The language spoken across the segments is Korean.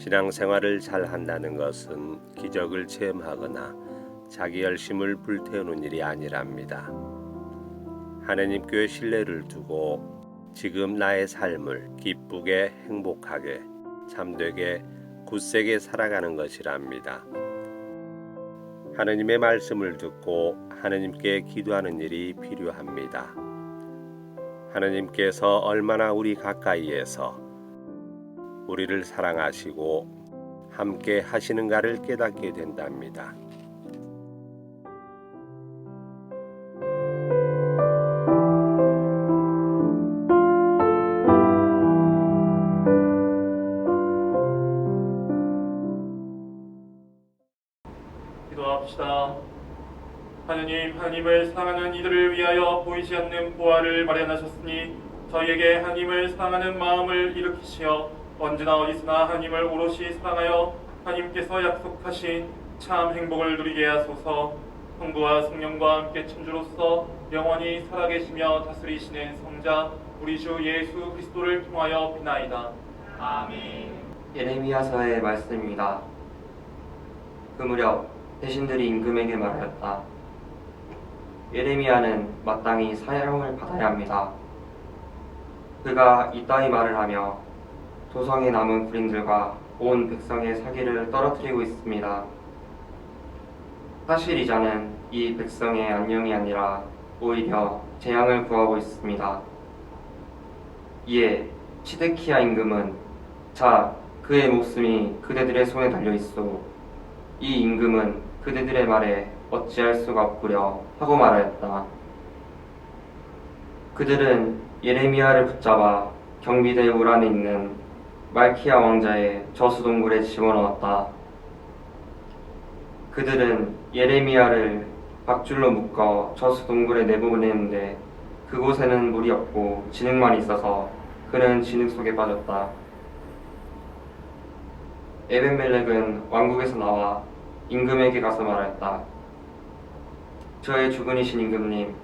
신앙생활을 잘 한다는 것은 기적을 체험하거나 자기 열심을 불태우는 일이 아니랍니다. 하느님께 신뢰를 두고 지금 나의 삶을 기쁘게 행복하게 참되게 굳세게 살아가는 것이랍니다. 하느님의 말씀을 듣고 하느님께 기도하는 일이 필요합니다. 하느님께서 얼마나 우리 가까이에서 우리를 사랑하시고 함께 하시는가를 깨닫게 된답니다. 기도합시다. 하느님, 하나님을 사랑하는 이들을 위하여 보이지 않는 보화를 마련하셨으니 저희에게 하나님을 사랑하는 마음을 일으키시어 언제나 어디서나 하나님을 오롯이 사랑하여 하나님께서 약속하신 참 행복을 누리게 하소서. 성부와 성령과 함께 천주로서 영원히 살아계시며 다스리시는 성자 우리 주 예수 그리스도를 통하여 비나이다. 아멘. 예레미야서의 말씀입니다. 그 무렵 대신들이 임금에게 말하였다. 예레미야는 마땅히 사형을 받아야 합니다. 그가 이따위 말을 하며 도성에 남은 군인들과 온 백성의 사기를 떨어뜨리고 있습니다. 사실 이자는 이 백성의 안녕이 아니라 오히려 재앙을 구하고 있습니다. 이에 시데키야 임금은 자, 그의 목숨이 그대들의 손에 달려있소. 이 임금은 그대들의 말에 어찌할 수가 없구려 하고 말하였다. 그들은 예레미야를 붙잡아 경비대 울 안에 있는 말키야 왕자의 저수동굴에 집어넣었다. 그들은 예레미야를 박줄로 묶어 저수동굴에 내보내는데 그곳에는 물이 없고 진흙만 있어서 그는 진흙 속에 빠졌다. 에벤멜렉은 왕국에서 나와 임금에게 가서 말하였다. 저의 주군이신 임금님,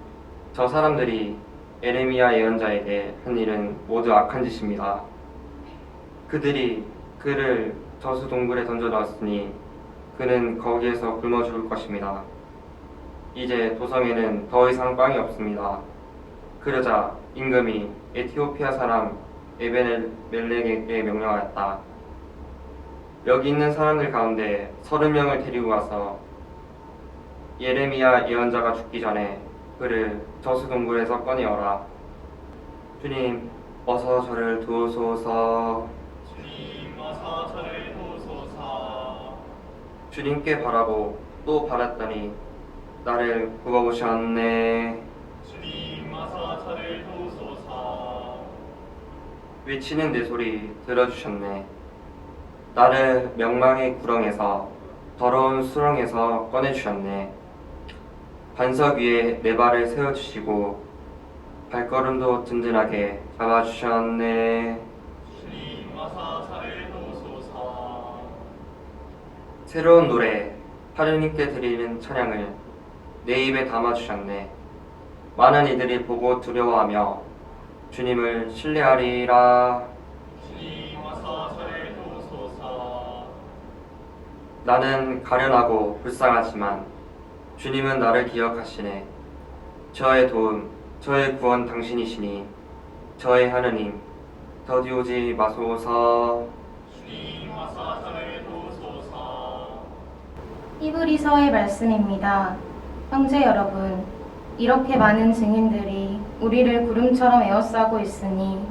저 사람들이 예레미야 예언자에게 한 일은 모두 악한 짓입니다. 그들이 그를 저수 동굴에 던져 넣었으니 그는 거기에서 굶어 죽을 것입니다. 이제 도성에는 더 이상 빵이 없습니다. 그러자 임금이 에티오피아 사람 에벤멜렉에게 명령하였다. 여기 있는 사람들 가운데 30명을 데리고 가서 예레미야 예언자가 죽기 전에 그를 저수 동굴에서 꺼내어라. 주님, 어서 저를 도우소서. 주님, 어서 저를 도우소서. 주님께 바라고 또 바랐더니 나를 구워보셨네. 주님, 어서 저를 도우소서. 외치는 내 소리 들어주셨네. 나를 명망의 구렁에서 더러운 수렁에서 꺼내주셨네. 반석 위에 내 발을 세워주시고 발걸음도 든든하게 잡아주셨네. 주님, 어서 저를 도우소서. 새로운 노래, 하느님께 드리는 찬양을 내 입에 담아주셨네. 많은 이들이 보고 두려워하며 주님을 신뢰하리라. 주님, 어서 저를 도우소서. 나는 가련하고 불쌍하지만 주님은 나를 기억하시네. 저의 도움, 저의 구원 당신이시니 저의 하느님, 더디오지 마소서. 주님, 어서 저를 도우소서. 히브리서의 말씀입니다. 형제 여러분, 이렇게 많은 증인들이 우리를 구름처럼 에워싸고 있으니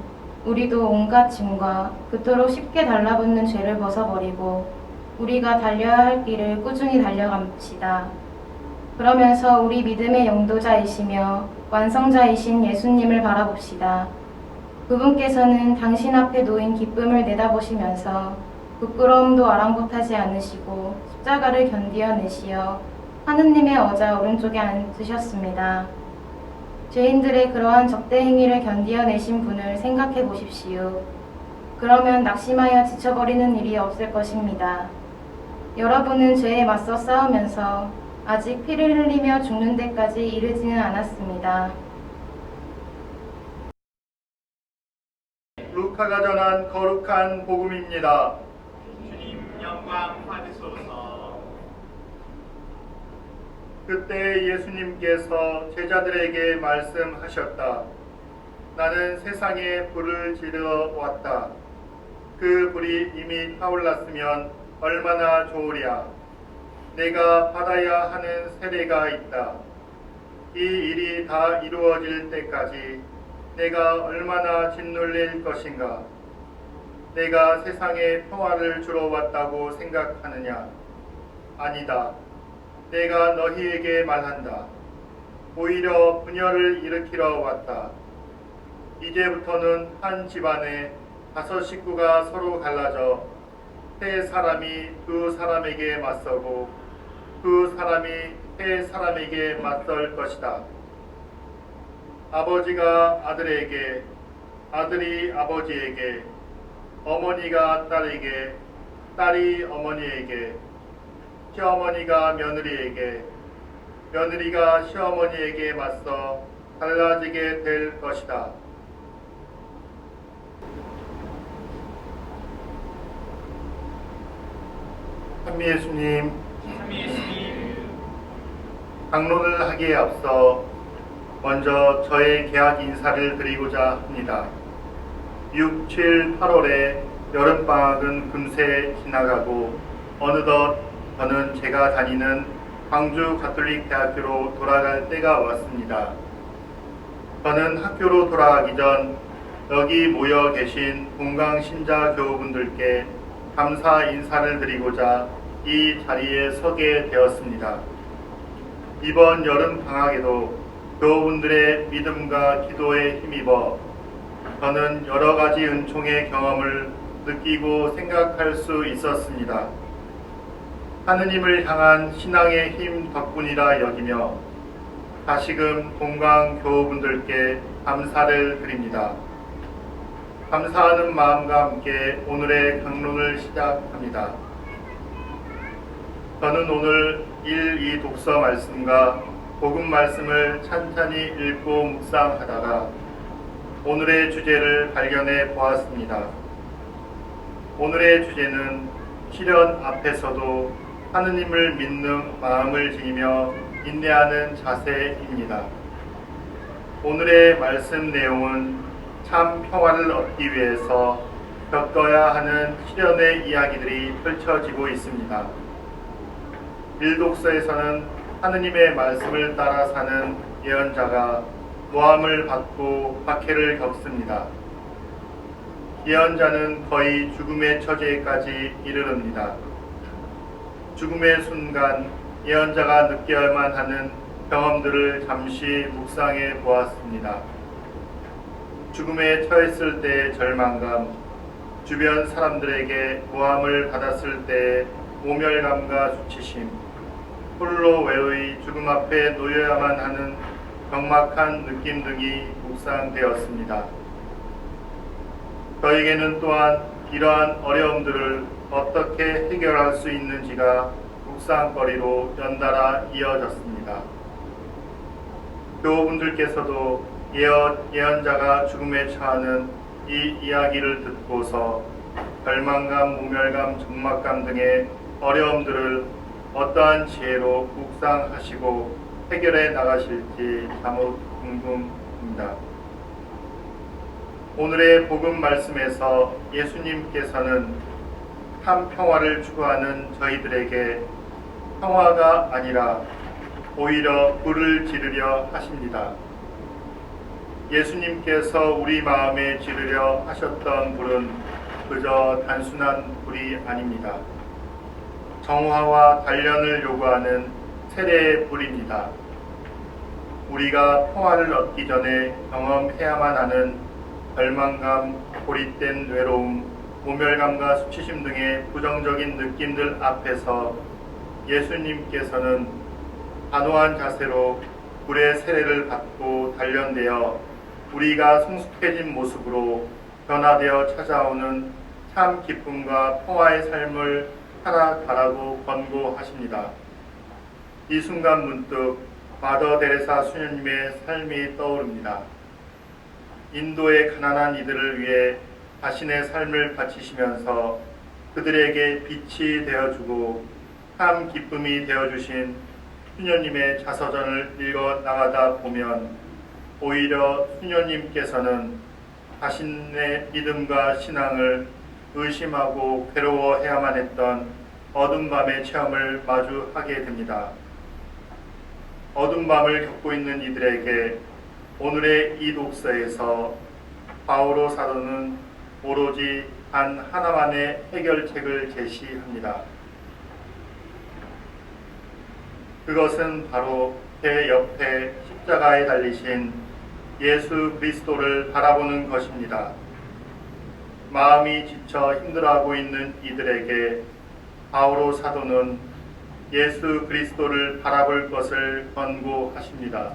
우리도 온갖 짐과 그토록 쉽게 달라붙는 죄를 벗어버리고 우리가 달려야 할 길을 꾸준히 달려갑시다. 그러면서 우리 믿음의 영도자이시며 완성자이신 예수님을 바라봅시다. 그분께서는 당신 앞에 놓인 기쁨을 내다보시면서 부끄러움도 아랑곳하지 않으시고 십자가를 견디어내시어 하느님의 어자 오른쪽에 앉으셨습니다. 죄인들의 그러한 적대 행위를 견디어내신 분을 생각해 보십시오. 그러면 낙심하여 지쳐버리는 일이 없을 것입니다. 여러분은 죄에 맞서 싸우면서 아직 피를 흘리며 죽는 데까지 이르지는 않았습니다. 루카가 전한 거룩한 복음입니다. 주님, 그때 예수님께서 제자들에게 말씀하셨다. 나는 세상에 불을 지르러 왔다. 그 불이 이미 타올랐으면 얼마나 좋으랴. 내가 받아야 하는 세례가 있다. 이 일이 다 이루어질 때까지 내가 얼마나 짓눌릴 것인가. 내가 세상에 평화를 주러 왔다고 생각하느냐? 아니다. 내가 너희에게 말한다. 오히려 분열을 일으키러 왔다. 이제부터는 한 집안에 5 식구가 서로 갈라져 세 사람이 두 사람에게 맞서고 두 사람이 세 사람에게 맞설 것이다. 아버지가 아들에게, 아들이 아버지에게, 어머니가 딸에게, 딸이 어머니에게, 시어머니가 며느리에게, 며느리가 시어머니에게 맞서 갈라지게 될 것이다. 찬미 예수님, 강론을 하기에 앞서 먼저 저의 개학 인사를 드리고자 합니다. 6, 7, 8월에 여름방학은 금세 지나가고 어느덧 저는 제가 다니는 광주 가톨릭 대학교로 돌아갈 때가 왔습니다. 저는 학교로 돌아가기 전 여기 모여 계신 동강 신자 교우분들께 감사 인사를 드리고자 이 자리에 서게 되었습니다. 이번 여름 방학에도 교우분들의 믿음과 기도에 힘입어 저는 여러 가지 은총의 경험을 느끼고 생각할 수 있었습니다. 하느님을 향한 신앙의 힘 덕분이라 여기며 다시금 동강 교우분들께 감사를 드립니다. 감사하는 마음과 함께 오늘의 강론을 시작합니다. 저는 오늘 1, 2 독서 말씀과 복음 말씀을 찬찬히 읽고 묵상하다가 오늘의 주제를 발견해 보았습니다. 오늘의 주제는 시련 앞에서도 하느님을 믿는 마음을 지니며 인내하는 자세입니다. 오늘의 말씀 내용은 참 평화를 얻기 위해서 겪어야 하는 시련의 이야기들이 펼쳐지고 있습니다. 1독서에서는 하느님의 말씀을 따라 사는 예언자가 모함을 받고 박해를 겪습니다. 예언자는 거의 죽음의 처지까지 이르릅니다. 죽음의 순간 예언자가 느껴야만 하는 경험들을 잠시 묵상해 보았습니다. 죽음에 처했을 때의 절망감, 주변 사람들에게 모함을 받았을 때의 모멸감과 수치심, 홀로 외로이 죽음 앞에 놓여야만 하는 적막한 느낌 등이 묵상되었습니다. 저에게는 또한 이러한 어려움들을 어떻게 해결할 수 있는지가 묵상거리로 연달아 이어졌습니다. 교우분들께서도 예언자가 죽음에 처하는 이 이야기를 듣고서 절망감, 모멸감, 적막감 등의 어려움들을 어떠한 지혜로 묵상하시고 해결해 나가실지 사뭇 궁금합니다. 오늘의 복음 말씀에서 예수님께서는 참 평화를 추구하는 저희들에게 평화가 아니라 오히려 불을 지르려 하십니다. 예수님께서 우리 마음에 지르려 하셨던 불은 그저 단순한 불이 아닙니다. 정화와 단련을 요구하는 세례의 불입니다. 우리가 평화를 얻기 전에 경험해야만 하는 절망감, 고립된 외로움, 모멸감과 수치심 등의 부정적인 느낌들 앞에서 예수님께서는 단호한 자세로 불의 세례를 받고 단련되어 우리가 성숙해진 모습으로 변화되어 찾아오는 참 기쁨과 평화의 삶을 살아가라고 권고하십니다. 이 순간 문득 마더 데레사 수녀님의 삶이 떠오릅니다. 인도의 가난한 이들을 위해 자신의 삶을 바치시면서 그들에게 빛이 되어주고 참 기쁨이 되어주신 수녀님의 자서전을 읽어 나가다 보면 오히려 수녀님께서는 자신의 믿음과 신앙을 의심하고 괴로워해야만 했던 어둠 밤의 체험을 마주하게 됩니다. 어둠 밤을 겪고 있는 이들에게 오늘의 이 독서에서 바오로 사도는 오로지 단 하나만의 해결책을 제시합니다. 그것은 바로 배 옆에 십자가에 달리신 예수 그리스도를 바라보는 것입니다. 마음이 지쳐 힘들어하고 있는 이들에게 바오로 사도는 예수 그리스도를 바라볼 것을 권고하십니다.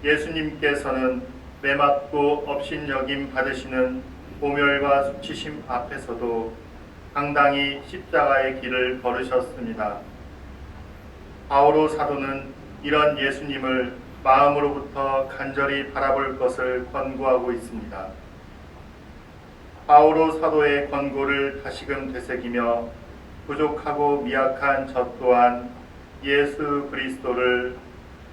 예수님께서는 매맞고 업신여김 받으시는 모멸과 수치심 앞에서도 당당히 십자가의 길을 걸으셨습니다. 바오로 사도는 이런 예수님을 마음으로부터 간절히 바라볼 것을 권고하고 있습니다. 바오로 사도의 권고를 다시금 되새기며 부족하고 미약한 저 또한 예수 그리스도를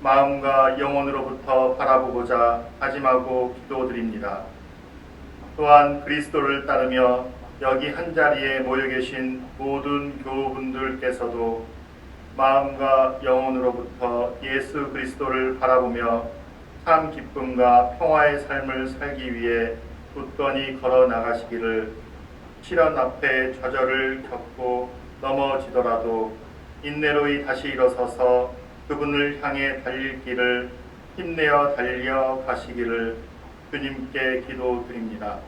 마음과 영혼으로부터 바라보고자 다짐하고 기도드립니다. 또한 그리스도를 따르며 여기 한자리에 모여 계신 모든 교우분들께서도 마음과 영혼으로부터 예수 그리스도를 바라보며 참 기쁨과 평화의 삶을 살기 위해 굳건히 걸어 나가시기를, 시련 앞에 좌절을 겪고 넘어지더라도 인내로이 다시 일어서서 그분을 향해 달릴 길을 힘내어 달려가시기를 주님께 기도드립니다.